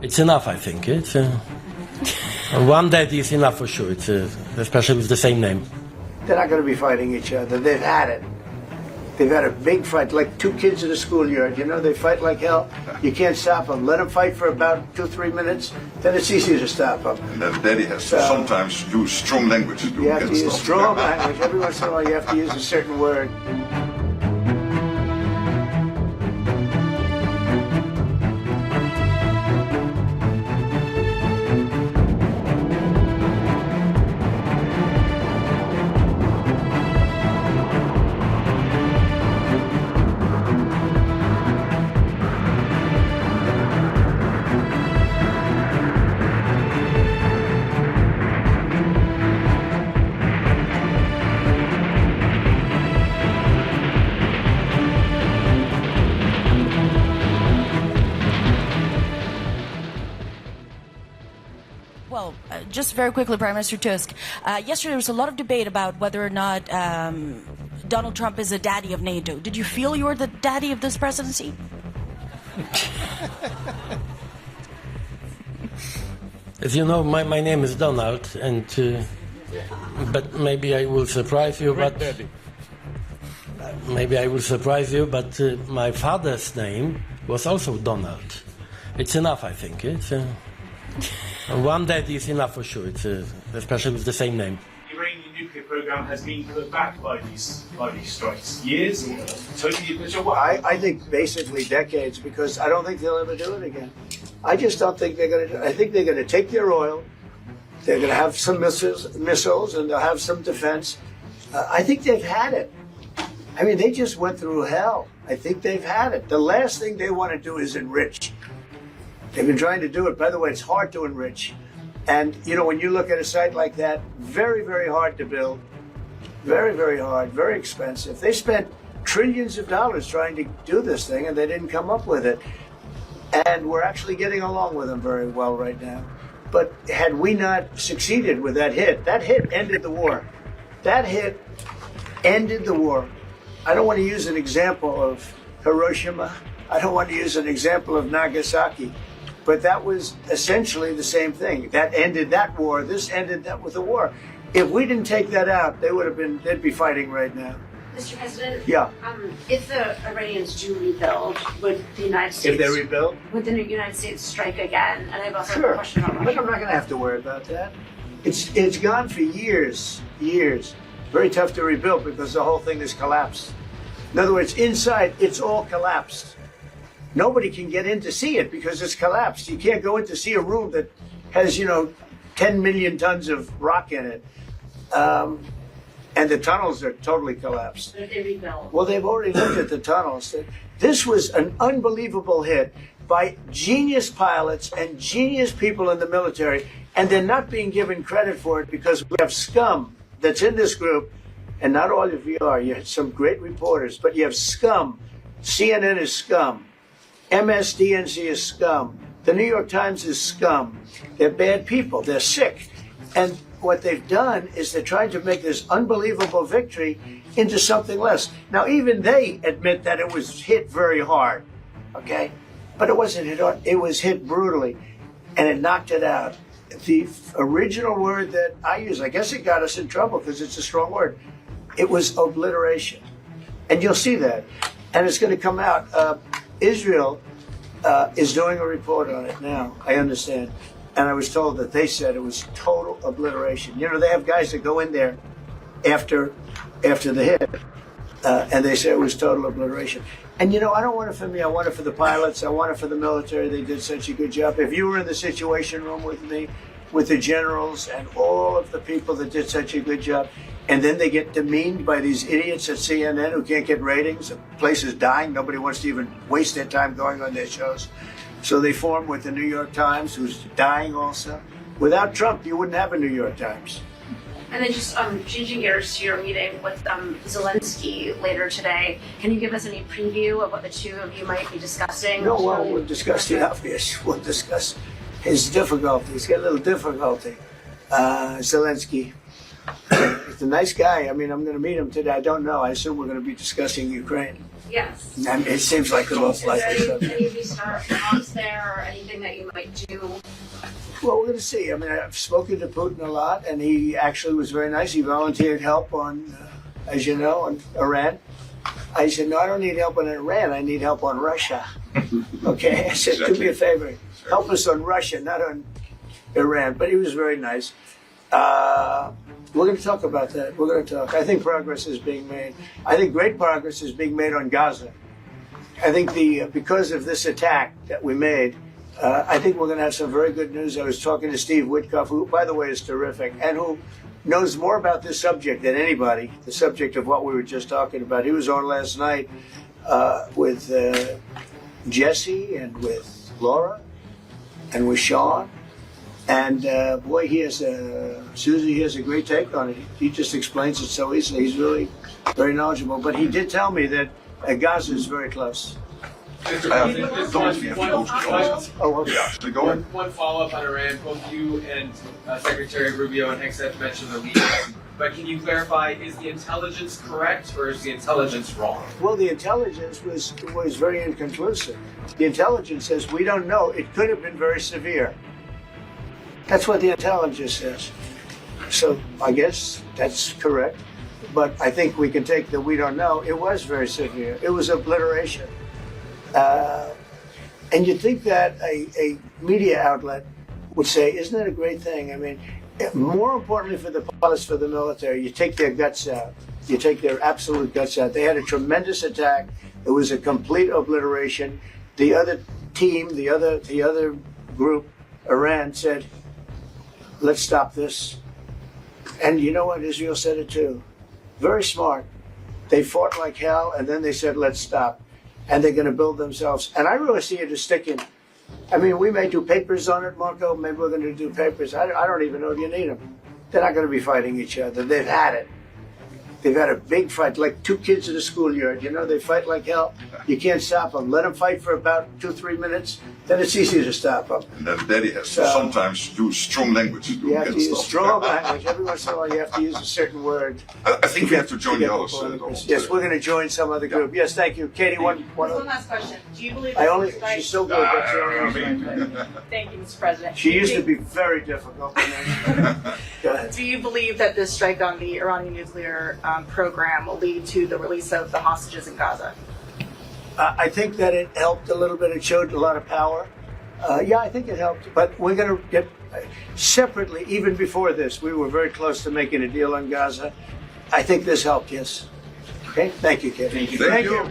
It's enough, I think. One daddy is enough for sure, especially with the same name. They're not going to be fighting each other. They've had it. They've had a big fight, like two kids in a schoolyard. You know, they fight like hell. You can't stop them. Let them fight for about 2-3 minutes, then it's easy to stop them. And then daddy has to sometimes use strong language to You have to use strong language. Every once in a while you have to use a certain word. Well, just very quickly, Prime Minister Tusk, yesterday there was a lot of debate about whether or not Donald Trump is a daddy of NATO. Did you feel you were the daddy of this presidency? As you know, my name is Donald, and but maybe I will surprise you. But my father's name was also Donald. It's enough, I think. One daddy is enough for sure, especially with the same name. The Iranian nuclear program has been put back by these strikes. Years or totally? I think basically decades, because I don't think they'll ever do it again. I just don't think they're going to do it. I think they're going to take their oil, they're going to have some missiles, and they'll have some defense. I think they've had it. I mean, they just went through hell. I think they've had it. The last thing they want to do is enrich. They've been trying to do it. By the way, it's hard to enrich. And, you know, when you look at a site like that, very, very hard to build. Very, very hard, very expensive. They spent trillions of dollars trying to do this thing, and they didn't come up with it. And we're actually getting along with them very well right now. But had we not succeeded with that hit ended the war. That hit ended the war. I don't want to use an example of Hiroshima. I don't want to use an example of Nagasaki. But that was essentially the same thing. That ended that war. This ended that with the war. If we didn't take that out, they'd be fighting right now. Mr. President? Yeah. If the Iranians do rebuild, would the United States... If they rebuild? Would the United States strike again? And I have also Sure. a question about But Russia. I'm not going to have to worry about that. It's gone for years. Very tough to rebuild because the whole thing has collapsed. In other words, inside, it's all collapsed. Nobody can get in to see it because it's collapsed. You can't go in to see a room that has, 10 million tons of rock in it. And the tunnels are totally collapsed. But if they rebuild? Well, they've already looked at the tunnels. This was an unbelievable hit by genius pilots and genius people in the military, and they're not being given credit for it because we have scum that's in this group, and not all of you are. You have some great reporters, but you have scum. CNN is scum. MSDNC is scum. The New York Times is scum. They're bad people. They're sick. And what they've done is they're trying to make this unbelievable victory into something less. Now, even they admit that it was hit very hard, okay? But it wasn't hit hard. It was hit brutally, and it knocked it out. The original word that I use, I guess it got us in trouble because it's a strong word. It was obliteration. And you'll see that. And it's going to come out. Israel is doing a report on it now, I understand. And I was told that they said it was total obliteration. You know, they have guys that go in there after the hit, and they say it was total obliteration. And, I don't want it for me. I want it for the pilots. I want it for the military. They did such a good job. If you were in the Situation Room with me, with the generals and all of the people that did such a good job, and then they get demeaned by these idiots at CNN who can't get ratings. The place is dying. Nobody wants to even waste their time going on their shows. So they form with the New York Times, who's dying also. Without Trump, you wouldn't have a New York Times. And then just changing gears to your meeting with Zelensky later today, can you give us any preview of what the two of you might be discussing? No, well, we'll discuss the obvious. We'll discuss his difficulty. He's got a little difficulty. Zelensky. He's a nice guy. I mean, I'm going to meet him today. I don't know. I assume we're going to be discussing Ukraine. Yes. I mean, it seems like the most Is likely there subject. any of these talks there or anything that you might do? Well, we're going to see. I mean, I've spoken to Putin a lot, and he actually was very nice. He volunteered help on, as you know, on Iran. I said, no, I don't need help on Iran. I need help on Russia. Okay? I said, do me a favor. Help us on Russia, not on Iran. But he was very nice. We're going to talk about that. We're going to talk. I think progress is being made. I think great progress is being made on Gaza. I think because of this attack that we made, I think we're going to have some very good news. I was talking to Steve Witkoff, who, by the way, is terrific, and who knows more about this subject than anybody, the subject of what we were just talking about. He was on last night with Jesse and with Laura and with Sean. And boy, Susie, he has a great take on it. He just explains it so easily. He's really very knowledgeable. But he did tell me that Gaza is very close. One follow-up on Iran. Both you and Secretary Rubio and Hegseth mentioned the leaders. But can you clarify, is the intelligence correct or is the intelligence wrong? Well, the intelligence was very inconclusive. The intelligence says we don't know. It could have been very severe. That's what the intelligence says. So I guess that's correct. But I think we can take the we don't know. It was very severe. It was obliteration. And you'd think that a media outlet would say, isn't that a great thing? I mean, more importantly for the pilots, for the military, you take their guts out. You take their absolute guts out. They had a tremendous attack. It was a complete obliteration. The other team, the other group, Iran, said, let's stop this. And you know what? Israel said it too. Very smart. They fought like hell, and then they said, let's stop. And they're going to build themselves. And I really see it as sticking. I mean, we may do papers on it, Marco. Maybe we're going to do papers. I don't even know if you need them. They're not going to be fighting each other. They've had it. They've had a big fight, like two kids in a schoolyard. You know, they fight like hell. You can't stop them. Let them fight for about 2-3 minutes. Then it's easy to stop them. And then Daddy has to sometimes use strong language to You have to use stuff. strong language. Every once in a while, you have to use a certain word. I think we have to join the others. Yes, we're going to join some other group. Yes, thank you. Katie, one last question. Do you believe she's so good. That's the only reason. Thank you, Mr. President. She used to be very difficult. Go ahead. Do you believe that this strike on the Iranian nuclear program will lead to the release of the hostages in Gaza? I think that it helped a little bit. It showed a lot of power. Yeah, I think it helped. But we're going to get separately, even before this, we were very close to making a deal on Gaza. I think this helped, yes. Okay? Thank you, Katie. Thank you.